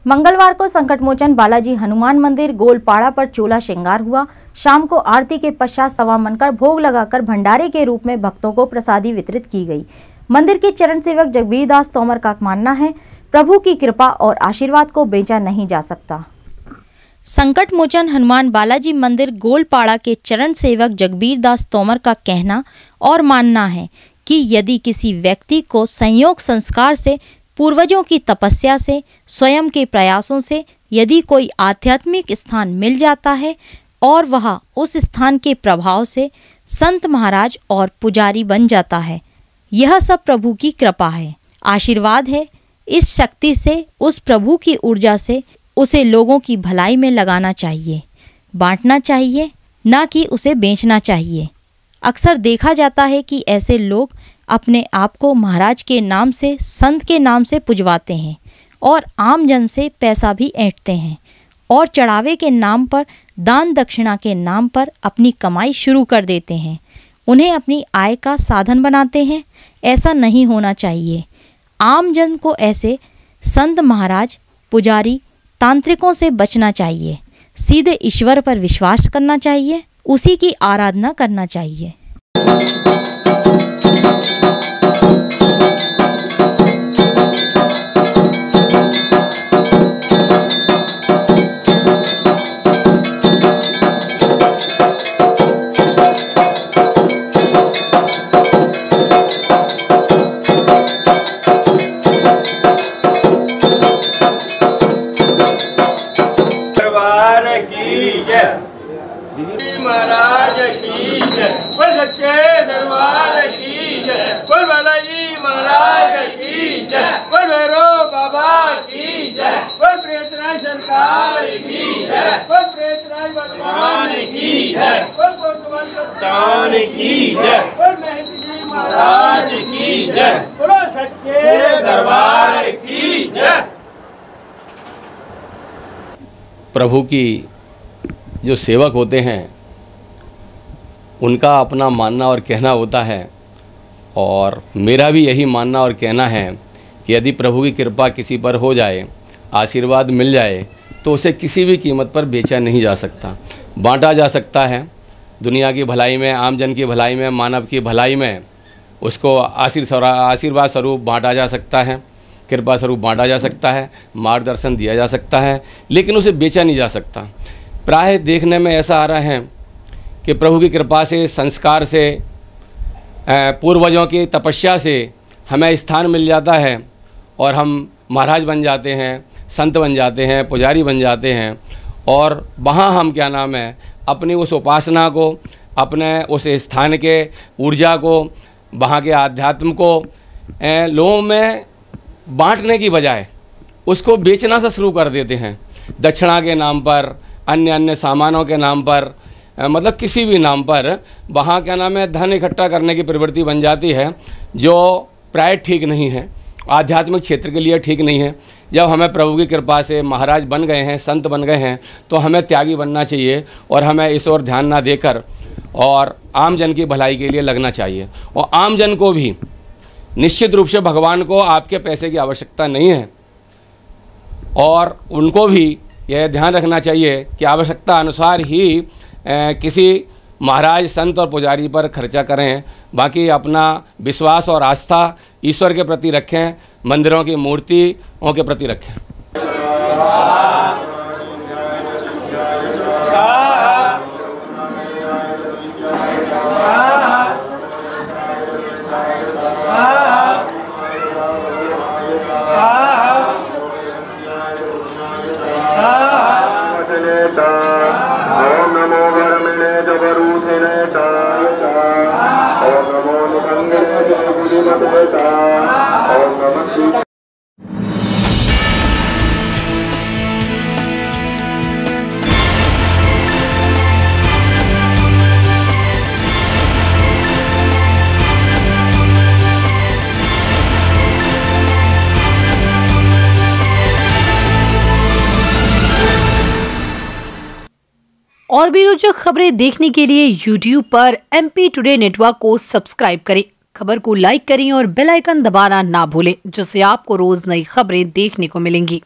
मंगलवार को संकटमोचन बालाजी हनुमान मंदिर गोलपाड़ा पर चोला श्रृंगार हुआ। शाम को आरती के पश्चात सवा मन कर भोग लगाकर भंडारे के रूप में भक्तों को प्रसादी वितरित की गई। मंदिर के चरण सेवक जगबीर दास तोमर का मानना है, प्रभु की कृपा और आशीर्वाद को बेचा नहीं जा सकता। संकटमोचन हनुमान बालाजी मंदिर गोलपाड़ा के चरण सेवक जगबीर दास तोमर का कहना और मानना है कि यदि किसी व्यक्ति को संयोग संस्कार से, पूर्वजों की तपस्या से, स्वयं के प्रयासों से यदि कोई आध्यात्मिक स्थान मिल जाता है और वह उस स्थान के प्रभाव से संत महाराज और पुजारी बन जाता है, यह सब प्रभु की कृपा है, आशीर्वाद है। इस शक्ति से, उस प्रभु की ऊर्जा से उसे लोगों की भलाई में लगाना चाहिए, बांटना चाहिए, ना कि उसे बेचना चाहिए। अक्सर देखा जाता है कि ऐसे लोग अपने आप को महाराज के नाम से, संत के नाम से पुजवाते हैं और आम जन से पैसा भी ऐंठते हैं और चढ़ावे के नाम पर, दान दक्षिणा के नाम पर अपनी कमाई शुरू कर देते हैं, उन्हें अपनी आय का साधन बनाते हैं। ऐसा नहीं होना चाहिए। आम जन को ऐसे संत महाराज, पुजारी, तांत्रिकों से बचना चाहिए। सीधे ईश्वर पर विश्वास करना चाहिए, उसी की आराधना करना चाहिए। महाराज की जय, बोल सच्चे दरबार की जय, बोल बालाजी महाराज की जय, बोल भैरव बाबा की जय, बोल प्रेतराज सरकार की जय, बोल प्रेतराज भगवान की जय, बोल भगवान की जय, बोल महंत जी महाराज की जय, बोलो सच्चे दरबार की जय। प्रभु की जो सेवक होते हैं उनका अपना मानना और कहना होता है, और मेरा भी यही मानना और कहना है कि यदि प्रभु की कृपा किसी पर हो जाए, आशीर्वाद मिल जाए, तो उसे किसी भी कीमत पर बेचा नहीं जा सकता, बांटा जा सकता है। दुनिया की भलाई में, आम जन की भलाई में, मानव की भलाई में उसको आशीर्वाद स्वरूप बांटा जा सकता है, कृपा स्वरूप बांटा जा सकता है, मार्गदर्शन दिया जा सकता है, लेकिन उसे बेचा नहीं जा सकता। प्राय देखने में ऐसा आ रहा है कि प्रभु की कृपा से, संस्कार से, पूर्वजों की तपस्या से हमें स्थान मिल जाता है और हम महाराज बन जाते हैं, संत बन जाते हैं, पुजारी बन जाते हैं, और वहाँ हम क्या नाम है अपनी उस उपासना को, अपने उस स्थान के ऊर्जा को, वहाँ के आध्यात्म को लोगों में बांटने की बजाय उसको बेचना से शुरू कर देते हैं। दक्षिणा के नाम पर, अन्य अन्य सामानों के नाम पर, मतलब किसी भी नाम पर वहाँ क्या नाम है धन इकट्ठा करने की प्रवृत्ति बन जाती है, जो प्राय ठीक नहीं है, आध्यात्मिक क्षेत्र के लिए ठीक नहीं है। जब हमें प्रभु की कृपा से महाराज बन गए हैं, संत बन गए हैं, तो हमें त्यागी बनना चाहिए और हमें इस ओर ध्यान ना देकर और आम जन की भलाई के लिए लगना चाहिए। और आम जन को भी निश्चित रूप से भगवान को आपके पैसे की आवश्यकता नहीं है, और उनको भी यह ध्यान रखना चाहिए कि आवश्यकता अनुसार ही किसी महाराज, संत और पुजारी पर खर्चा करें। बाकी अपना विश्वास और आस्था ईश्वर के प्रति रखें, मंदिरों की मूर्तियों के प्रति रखें। और भी रोचक खबरें देखने के लिए YouTube पर MP टुडे नेटवर्क को सब्सक्राइब करें, खबर को लाइक करें और बेल आइकन दबाना ना भूलें, जिससे आपको रोज नई खबरें देखने को मिलेंगी।